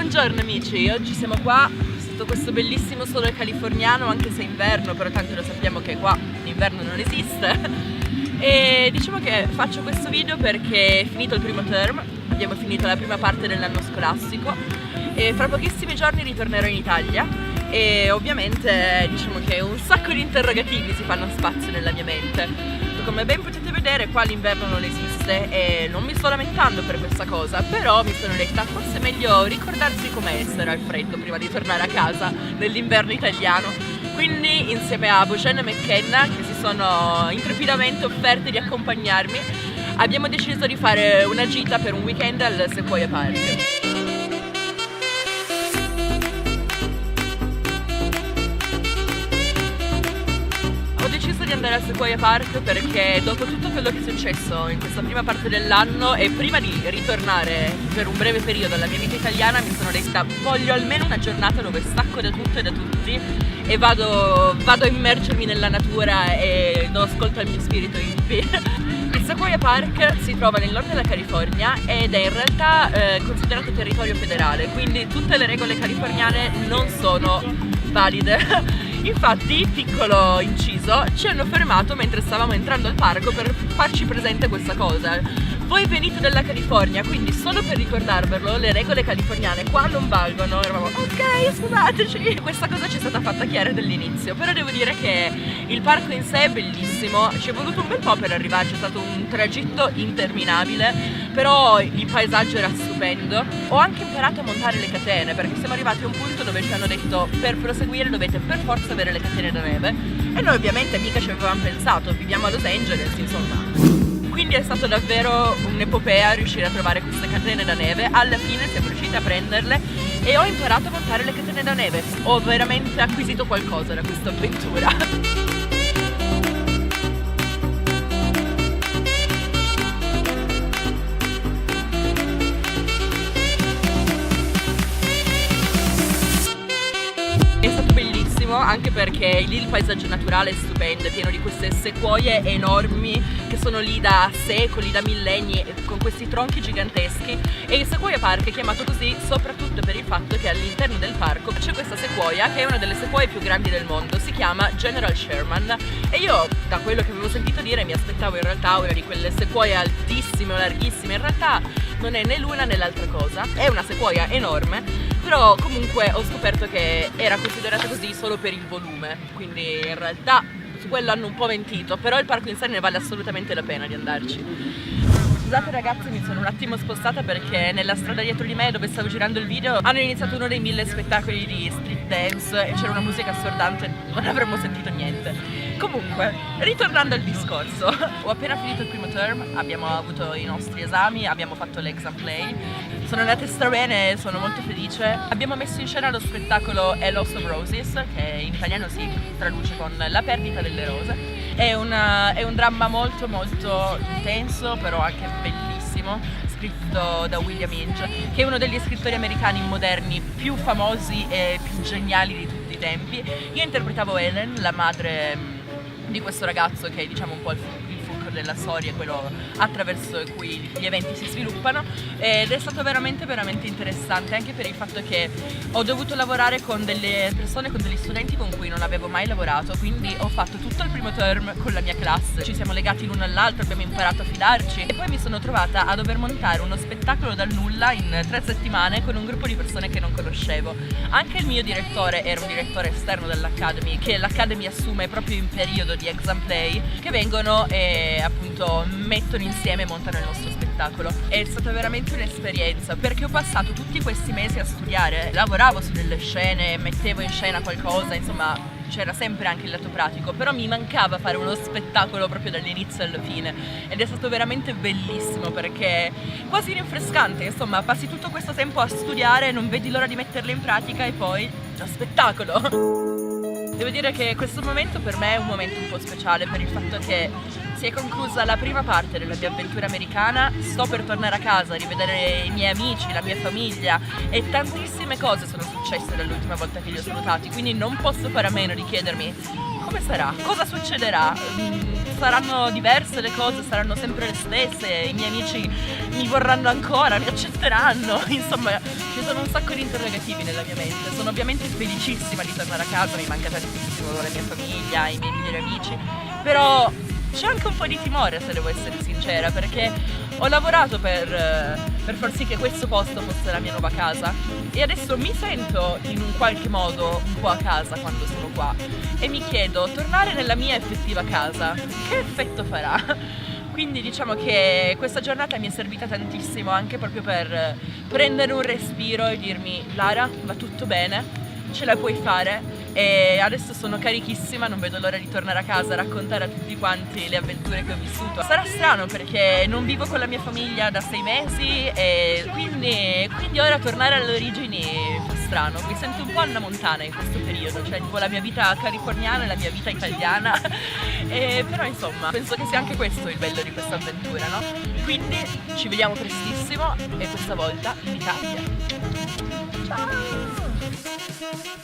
Buongiorno amici, oggi siamo qua sotto questo bellissimo sole californiano, anche se è inverno, però tanto lo sappiamo che qua l'inverno non esiste. E diciamo che faccio questo video perché è finito il primo term, abbiamo finito la prima parte dell'anno scolastico e fra pochissimi giorni ritornerò in Italia e ovviamente diciamo che un sacco di interrogativi si fanno spazio nella mia mente. Come ben potete vedere qua l'inverno non esiste e non mi sto lamentando per questa cosa, però mi sono detta forse è meglio ricordarsi com'è essere al freddo prima di tornare a casa nell'inverno italiano. Quindi insieme a Bojan e McKenna, che si sono intrepidamente offerti di accompagnarmi, abbiamo deciso di fare una gita per un weekend al Sequoia Park. Ho deciso di andare al Sequoia Park perché dopo tutto quello che è successo in questa prima parte dell'anno e prima di ritornare per un breve periodo alla mia vita italiana mi sono detta voglio almeno una giornata dove stacco da tutto e da tutti e vado a immergermi nella natura e do ascolto al mio spirito hippie. Il Sequoia Park si trova nel nord della California ed è in realtà considerato territorio federale, quindi tutte le regole californiane non sono valide. Infatti, piccolo inciso, ci hanno fermato mentre stavamo entrando al parco per farci presente questa cosa. Voi venite dalla California, quindi solo per ricordarvelo, le regole californiane qua non valgono. Eravamo, ok, scusateci. Questa cosa ci è stata fatta chiara dall'inizio, però devo dire che il parco in sé è bellissimo, ci è voluto un bel po' per arrivarci, è stato un tragitto interminabile, però il paesaggio era stupendo. Ho anche imparato a montare le catene, perché siamo arrivati a un punto dove ci hanno detto per proseguire dovete per forza avere le catene da neve, e noi ovviamente mica ci avevamo pensato, viviamo a Los Angeles, insomma. Quindi è stato davvero un'epopea riuscire a trovare queste catene da neve. Alla fine siamo riusciti a prenderle e ho imparato a montare le catene da neve. Ho veramente acquisito qualcosa da questa avventura. È stato bellissimo anche perché lì il paesaggio naturale è stupendo, è pieno di queste sequoie enormi che sono lì da secoli, da millenni, con questi tronchi giganteschi, e il Sequoia Park è chiamato così soprattutto per il fatto che all'interno del parco c'è questa sequoia che è una delle sequoie più grandi del mondo, si chiama General Sherman, e io da quello che avevo sentito dire mi aspettavo in realtà una di quelle sequoie altissime o larghissime. In realtà non è né l'una né l'altra cosa, è una sequoia enorme, però comunque ho scoperto che era considerata così solo per il volume, quindi in realtà su quello hanno un po' mentito, però il parco in sé ne vale assolutamente la pena di andarci. Scusate ragazzi, mi sono un attimo spostata perché nella strada dietro di me dove stavo girando il video hanno iniziato uno dei 1000 spettacoli di street dance e c'era una musica assordante, non avremmo sentito niente. Comunque, ritornando al discorso, ho appena finito il primo term, abbiamo avuto i nostri esami, abbiamo fatto l'exam play, sono andate strabene, sono molto felice. Abbiamo messo in scena lo spettacolo A Loss of Roses, che in italiano si traduce con La perdita delle rose. È un dramma molto molto intenso, però anche bellissimo, scritto da William Inge, che è uno degli scrittori americani moderni più famosi e più geniali di tutti i tempi. Io interpretavo Helen, la madre di questo ragazzo che è diciamo un po' il fulcro della storia, quello attraverso cui gli eventi si sviluppano, ed è stato veramente veramente interessante anche per il fatto che ho dovuto lavorare con delle persone, con degli studenti con cui non avevo mai lavorato, quindi ho fatto tutto il primo term con la mia classe, ci siamo legati l'uno all'altro, abbiamo imparato a fidarci e poi mi sono trovata a dover montare uno spettacolo dal nulla in 3 settimane con un gruppo di persone che non conoscevo. Anche il mio direttore era un direttore esterno dell'Academy, che l'Academy assume proprio in periodo di exam play, che vengono e appunto mettono insieme e montano il nostro spettacolo. È stata veramente un'esperienza perché ho passato tutti questi mesi a studiare, lavoravo su delle scene, mettevo in scena qualcosa, insomma c'era sempre anche il lato pratico, però mi mancava fare uno spettacolo proprio dall'inizio alla fine ed è stato veramente bellissimo perché quasi rinfrescante, insomma passi tutto questo tempo a studiare, non vedi l'ora di metterle in pratica e poi lo spettacolo. Devo dire che questo momento per me è un momento un po' speciale per il fatto che si è conclusa la prima parte della mia avventura americana, sto per tornare a casa, rivedere i miei amici, la mia famiglia e tantissime cose sono successe dall'ultima volta che li ho salutati, quindi non posso fare a meno di chiedermi come sarà, cosa succederà. saranno diverse le cose, saranno sempre le stesse, i miei amici mi vorranno ancora, mi accetteranno, insomma ci sono un sacco di interrogativi nella mia mente. Sono ovviamente felicissima di tornare a casa, mi manca tantissimo la mia famiglia, i miei migliori amici, però c'è anche un po' di timore, se devo essere sincera, perché ho lavorato per far sì che questo posto fosse la mia nuova casa e adesso mi sento in un qualche modo un po' a casa quando sono qua e mi chiedo, tornare nella mia effettiva casa, che effetto farà? Quindi diciamo che questa giornata mi è servita tantissimo anche proprio per prendere un respiro e dirmi: Lara, va tutto bene, ce la puoi fare. E adesso sono carichissima, non vedo l'ora di tornare a casa a raccontare a tutti quanti le avventure che ho vissuto. Sarà strano perché non vivo con la mia famiglia da 6 mesi e quindi ora tornare alle origini fa strano. Mi sento un po' Anna Montana in questo periodo, cioè tipo la mia vita californiana e la mia vita italiana. Però insomma, penso che sia anche questo il bello di questa avventura, no? Quindi ci vediamo prestissimo e questa volta in Italia. Ciao!